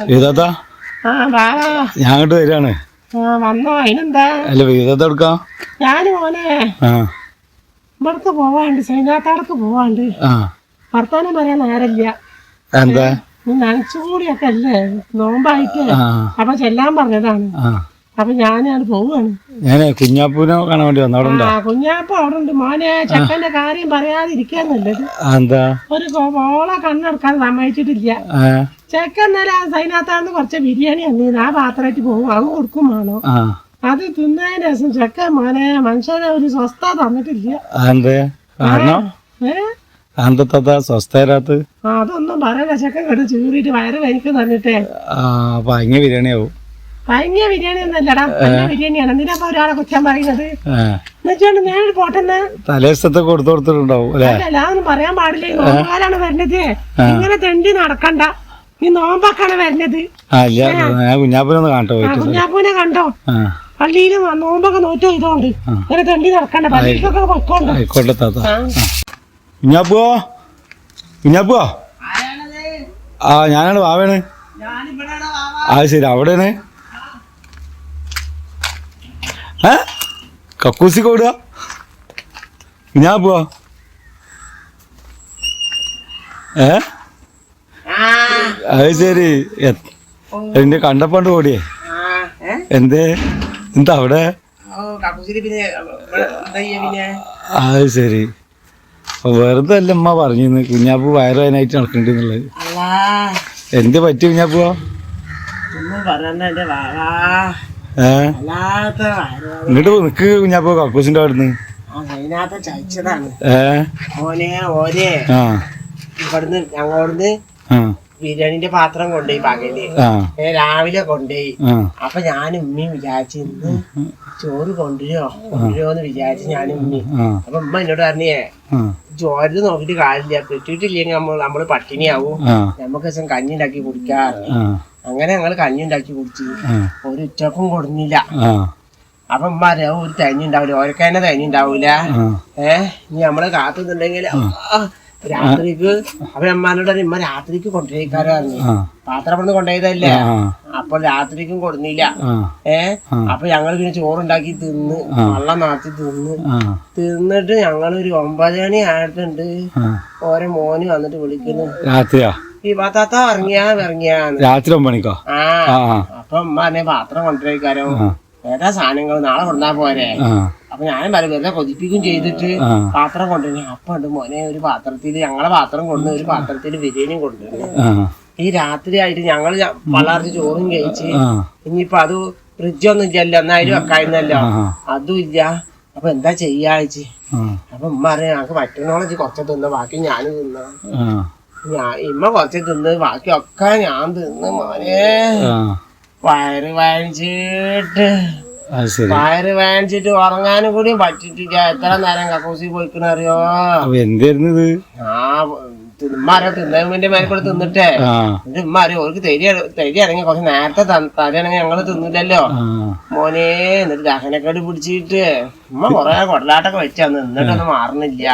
വീതാത്ത ഞാൻ അങ്ങോട്ട് വരികയാണ്. വന്നോ? അതിനെന്താ? അല്ല വീതാത്ത എടുക്കാം. ഞാന് മോനെ ഇവിടക്ക് പോവാണ്ട്, സൈനാത്താടക്ക് പോവാണ്ട്. വർത്താനം പറയാൻ നേരമില്ല. എന്താ നനച്ചുകൂടിയൊക്കെ അല്ലേ നോമ്പായിട്ട്. അപ്പൊ ചെല്ലാൻ പറഞ്ഞതാണ്. അപ്പൊ ഞാനത് പോവാണ്. ഞാനേ കുഞ്ഞാപ്പൂനെ കാണാൻ വേണ്ടി വന്നവിടെ. കുഞ്ഞാപ്പ അവിടെ ഉണ്ട് മോനെ. ചെക്കന്റെ കാര്യം പറയാതിരിക്കാന്നുള്ളത്. എന്താ ഒരു ഓളെ കണ്ണെടുക്കാൻ സമ്മതിച്ചിട്ടില്ല. ചെക്കൻ എന്നാലും ആ സൈനാത്താന്ന് കുറച്ച് ബിരിയാണി അന്നീന്ന് ആ പാത്രമായിട്ട് പോകും. അത് കൊടുക്കും വേണോ? അത് തിന്നതിന് ശേഷം ചെക്കൻ മോനെ മനുഷ്യനെ ഒരു സ്വസ്ഥ തന്നിട്ടില്ല. അതൊന്നും പറയല. ചെക്കൻ കേട്ട് ചൂറിട്ട് വയറ് കഴിക്കും തന്നിട്ടേ. ഭയങ്കര ബിരിയാണിയാവും. ഭയങ്കര ബിരിയാണി ഒന്നല്ലടാ, ബിരിയാണിയാണ്. എന്തിനാ ഒരാളെ കുറ്റം പറയുന്നത്? എന്നുവെച്ചാണ്ട് നേരെ പോട്ടെന്ന് തലേസത്തെ കൊടുത്തോടുത്തിട്ടുണ്ടാവും. അതൊന്നും പറയാൻ പാടില്ല. ഈ നോമ്പാലാണ് വരുന്നത്. ഇങ്ങനെ തെണ്ടി നടക്കണ്ട. ഈ നോമ്പാക്കാണ് വരുന്നത്. കുഞ്ഞാപ്പൂനെ കണ്ടോ? പള്ളിയിൽ നോമ്പൊക്കെ നോറ്റ് ചെയ്തോണ്ട് ഇങ്ങനെ തെണ്ടി നടക്കണ്ട. പള്ളിക്കൊക്കെ പൊയ്ക്കോണ്ട്. കുഞ്ഞാപ്പോ കുഞ്ഞാപ്പോ ഞാനാണ് വാവേണ്. ശരി അവിടെയാണ്. കക്കൂസി കൊടുക. കുഞ്ഞാപ്പോ അത് ശരി. എന്റെ കണ്ടപ്പണ്ട് ഓടിയേ. എന്തേ എന്താ അവിടെ? അത് ശരി. വെറുതെ അല്ല അമ്മ പറഞ്ഞിരുന്നു കുഞ്ഞാപ്പൂ വയറുവേദനായിട്ട് നടക്കണ്ടെന്നുള്ളത്. എന്ത് പറ്റി കുഞ്ഞാപ്പോ? ഇങ്ങോട്ട് നിക്ക് കുഞ്ഞാപ്പോ. കക്കൂസിന്റെ അവിടുന്ന് ഇവിടുന്ന് ഞങ്ങളോടുന്ന് ബിരിയാണിന്റെ പാത്രം കൊണ്ടുപോയി പകല് രാവിലെ കൊണ്ടുപോയി. അപ്പൊ ഞാനും ഉമ്മയും വിചാരിച്ചു ഇന്ന് ചോറ് കൊണ്ടുവരുമോന്ന് വിചാരിച്ചു ഞാനും ഉമ്മയും. അപ്പൊ ഉമ്മ എന്നോട് പറഞ്ഞേ ചോറ് നോക്കിട്ട് കാര്യമില്ല, കിട്ടിയിട്ടില്ലെങ്കിൽ നമ്മള് പട്ടിണിയാവും, നമുക്ക് ദിവസം കഞ്ഞി ഉണ്ടാക്കി കുടിക്കാറ്. അങ്ങനെ ഞങ്ങള് കഞ്ഞി ഉണ്ടാക്കി കുടിച്ചു. ഒരു ഉച്ചക്കും കൊടുന്നില്ല. അപ്പൊ ഉമ്മ അറിയാവും ഒരു തേങ്ങ ഉണ്ടാവില്ല, ഓരക്കന്നെ തേങ്ങ ഉണ്ടാവൂല. ഇനി നമ്മള് കാത്തുന്നുണ്ടെങ്കിൽ രാത്രിക്ക്. അപ്പൊ അമ്മാനോട് ഇമ്മ രാത്രിക്ക് കൊണ്ടുപോയിക്കാരായിരുന്നു. പാത്രം ഇവിടുന്ന് കൊണ്ടുപോയതല്ലേ. അപ്പൊ രാത്രിക്കും കൊടുന്നില്ല. അപ്പൊ ഞങ്ങൾ പിന്നെ ചോറുണ്ടാക്കി തിന്ന് വെള്ളം നാത്തി തിന്നിട്ട് ഞങ്ങളൊരു 9 മണി ആയിട്ടുണ്ട്. ഓരോ മോന് വന്നിട്ട് വിളിക്കുന്നു. രാത്രിയാ ഈ പാത്താത്ത ഇറങ്ങിയാന്ന്. രാത്രി 9 മണിക്കോ? അപ്പൊ ഉമ്മ എന്നെ പാത്രം കൊണ്ടുപോയിക്കാരോ ഏതാ സാധനങ്ങൾ നാളെ കൊണ്ടാ പോരെ. അപ്പൊ ഞാനും പറയും വെറുതെ കൊതിപ്പിക്കും ചെയ്തിട്ട് പാത്രം കൊണ്ടുവരുന്നു. അപ്പൊ ഉണ്ട് മോനെ ഒരു പാത്രത്തില് ഞങ്ങളെ പാത്രം കൊണ്ടുവന്ന് ഒരു പാത്രത്തില് ബിരിയാണിയും കൊണ്ടുവരുന്നു. ഈ രാത്രി ആയിട്ട് ഞങ്ങള് വളർച്ച് ചോറും കഴിച്ച്. ഇനിയിപ്പൊ അത് ഫ്രിഡ്ജൊന്നും ഇല്ലല്ലോ, എന്നായാലും വെക്കായിരുന്നല്ലോ, അതും ഇല്ല. അപ്പൊ എന്താ ചെയ്യാച്ച്. അപ്പൊ ഉമ്മ അറിയാം ഞങ്ങക്ക് പറ്റുന്നോളം കുറച്ച് തിന്ന, ബാക്കി ഞാനും തിന്ന. ഇമ്മ കുറച്ച് തിന്ന് ബാക്കിയൊക്കെ ഞാൻ തിന്ന് മോനെ. വയറ് വാങ്ങിച്ചിട്ട് ഉറങ്ങാനും കൂടി പറ്റിട്ടില്ല. എത്ര നേരം കക്കൂസി പോയിക്കണറിയോ? എന്തായിരുന്നു ഇത്? ഉമ്മാരോ തിന്നതിന്റെ മേലെ കൂടെ തിന്നിട്ടേ എന്റെ ഉമ്മാരോ ഓർക്ക് തരി ഇറങ്ങി കുറച്ച് നേരത്തെ തരികയാണെങ്കിൽ ഞങ്ങള് തിന്നില്ലല്ലോ മോനെ. എന്നിട്ട് ദഹനക്കേട് പിടിച്ചിട്ട് ഉമ്മ കൊറേ കൊടലാട്ടൊക്കെ വെച്ചാന്ന് എന്നിട്ടൊന്നും മാറുന്നില്ല.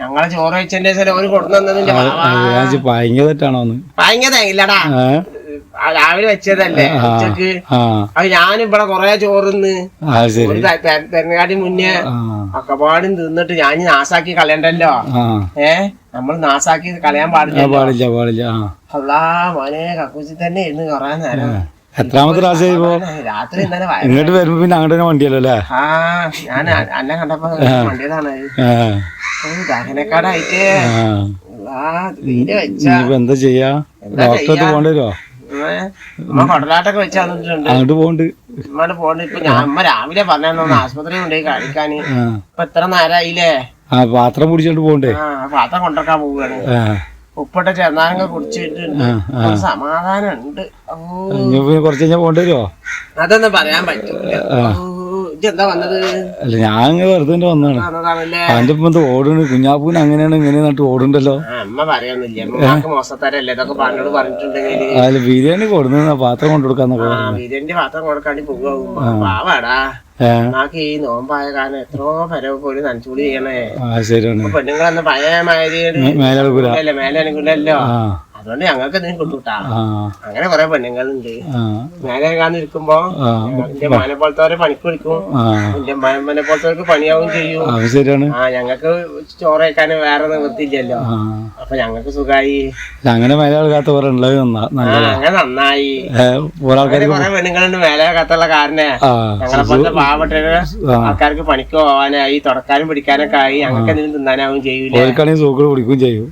ഞങ്ങളെ ചോറ് വെച്ചതിന്റെ ശേഷം ഒരു കൊടുന്നതിന്റെ ഭയങ്കര തേങ്ങില്ലടാ. രാവിലെ വെച്ചതല്ലേ ഉച്ചക്ക്. അത് ഞാനും ഇവിടെ കൊറേ ചോറിന്ന് തെരഞ്ഞെടുക്കാട്ടി മുന്നേ ഒക്കെപ്പാടും തിന്നിട്ട് ഞാൻ നാസാക്കി കളയണ്ടല്ലോ. നമ്മൾ നാസാക്കി കളയാൻ പാടില്ല. അള്ളാ മോനെ കക്കൂസി തന്നെ ഇരുന്ന് കൊറേ നേരം. എത്രാമത്തെ രാത്രി ഇങ്ങോട്ട് വരുമ്പോ പിന്നെ അങ്ങോട്ട് വണ്ടിയല്ലോ? ഞാൻ അന്നെ കണ്ടപ്പോ വണ്ടിയതാണ്. ദഹനക്കാടായിട്ട് തീരെ വെച്ച എന്താ ചെയ്യാ? ഡോക്ടറെ പോകേണ്ടി വരുമോ? ഉമ്മ കൊടലാട്ടൊക്കെ വെച്ച് തന്നിട്ടുണ്ട്. അങ്ങോട്ട് പോണ്ട്. ഇപ്പൊ ഞാൻ അമ്മ രാവിലെ പറഞ്ഞോന്ന് ആശുപത്രി കൊണ്ടുപോയി കാണിക്കാന്. ഇപ്പൊ എത്ര നേരമായില്ലേ? പാത്രം പിടിച്ചോണ്ട് പോണ്ടേ? പാത്രം കൊണ്ടുവെക്കാൻ പോവുകയാണ്. ഉപ്പിട്ട ചെറുനാരങ്ങ കുടിച്ചിട്ടുണ്ട്. സമാധാനം ഉണ്ട്. കുറച്ച് കഴിഞ്ഞാ പോണ്ടി വരുമോ? അതൊന്നും പറയാൻ പറ്റൂല. എന്താ വന്നത്? അല്ല ഞാൻ വെറുതെ വന്നതാണ്. അതിന്റെ ഇപ്പൊ ഓടുന്നു കുഞ്ഞാപ്പൂന് അങ്ങനെയാണ് ഇങ്ങനെ ഓടുണ്ടല്ലോ. അമ്മ പറയാന്നില്ല, മോശത്തരല്ലേ ഇതൊക്കെ പറഞ്ഞോട് പറഞ്ഞിട്ടുണ്ടെങ്കിൽ. അല്ല ബിരിയാണി കൊടുക്കുന്ന പാത്രം കൊണ്ടുകൊടുക്കാന്നൊക്കെ. ബിരിയാണി പാത്രം കൊടുക്കാണ്ടി പോകും. പാവാടാ. നമുക്ക് ഈ നോമ്പായ കാരണം എത്രയോ പരവ് പോലും നനച്ചുകൂടി ചെയ്യണേ. പെണ്ണുങ്ങളന്ന് പഴയ മാതിരി മേലെ അനുകൂലല്ലോ. അതുകൊണ്ട് ഞങ്ങൾക്ക് എന്തെങ്കിലും കൊണ്ടുവിട്ടാ. ആ അങ്ങനെ കുറെ പെണ്ണുങ്ങളുണ്ട്. ആ മേലെ ഇരിക്കുമ്പോ എന്റെ മനെ പോലത്തെ പണിക്ക് വിളിക്കും. എന്റെ മനെ പോലത്തെ പണിയാവും ചെയ്യും. അത് ശരിയാണ്. ഞങ്ങക്ക് ചോറ് കഴിക്കാൻ വേറെ നിവൃത്തിയില്ലല്ലോ. അപ്പൊ ഞങ്ങക്ക് സുഖമായി. അങ്ങനെ മേലെ ആൾക്കാത്ത കുറെ ഉള്ളത് അങ്ങനെ നന്നായി. ആൾക്കാർ കുറെ പെണ്ണുങ്ങളുണ്ട് മേലെ കത്തുള്ള കാരനെ. ഞങ്ങളെ പോലത്തെ പാവപ്പെട്ട ആൾക്കാർക്ക് പണിക്ക് പോവാനായി, തുടക്കാനും പിടിക്കാനൊക്കെ ആയി. ഞങ്ങൾക്ക് എന്തെങ്കിലും തിന്നാനാവും ചെയ്യൂലേ. സൂക്കട് പിടിക്കും ചെയ്യും.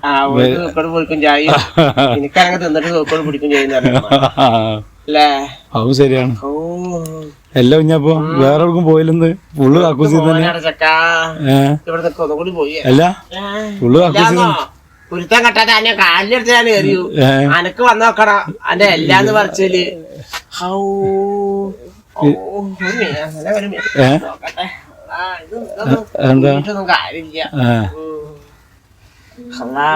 സൂക്കട് പിടിക്കും ചെയ്യും. എനിക്കങ്ങനെ തിന്നിട്ട് സൂക്കട് പിടിക്കും ചെയ്യുന്നല്ലേ. അതും ശരിയാണ്. എല്ലാം കുഞ്ഞപ്പോ വേറെ എവിടേക്കും പോയില്ലെന്ന് ഫുള്ള് കക്കൂസി തന്നെ. ഇവിടെ ഒന്നുകൂടി പോയി അല്ല ഫുള്ള് കക്കൂസി കുരുത്തം കെട്ടാതെ അന്നെ കാലിലെടുത്ത് ഞാൻ എറിയൂ. അനക്ക് വന്ന് നോക്കണം അന്റെ എല്ലാന്ന് പറിച്ചല്. കാര്യമില്ല.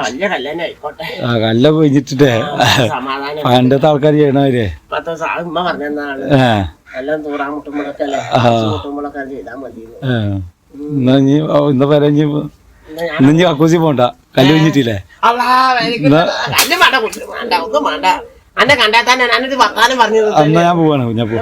വലിയ കല്യാണം ആയിക്കോട്ടെ. കല്ല പോയിച്ചിട്ടേ സമാധാനം. പണ്ടത്തെ ആൾക്കാർ ചെയ്യണവരെ ഇപ്പത്തെ ഉമ്മ പറഞ്ഞാണ് എല്ലാം തൂറാൻ മുട്ടുമ്പോഴൊക്കെ അല്ലേ മുട്ടുമ്പോഴൊക്കെ ചെയ്താൽ മതി. ഇന്ന പേരെ ഇന്ന് കക്കൂസി പോണ്ട കല്ല് കഴിഞ്ഞിട്ടില്ലേ. ഒന്നും വേണ്ട. അന്നെ കണ്ടാൽ തന്നെ ഞാനൊരു വർത്താനം പറഞ്ഞു. എന്നാ ഞാൻ പോവാണ് കുഞ്ഞപ്പോ.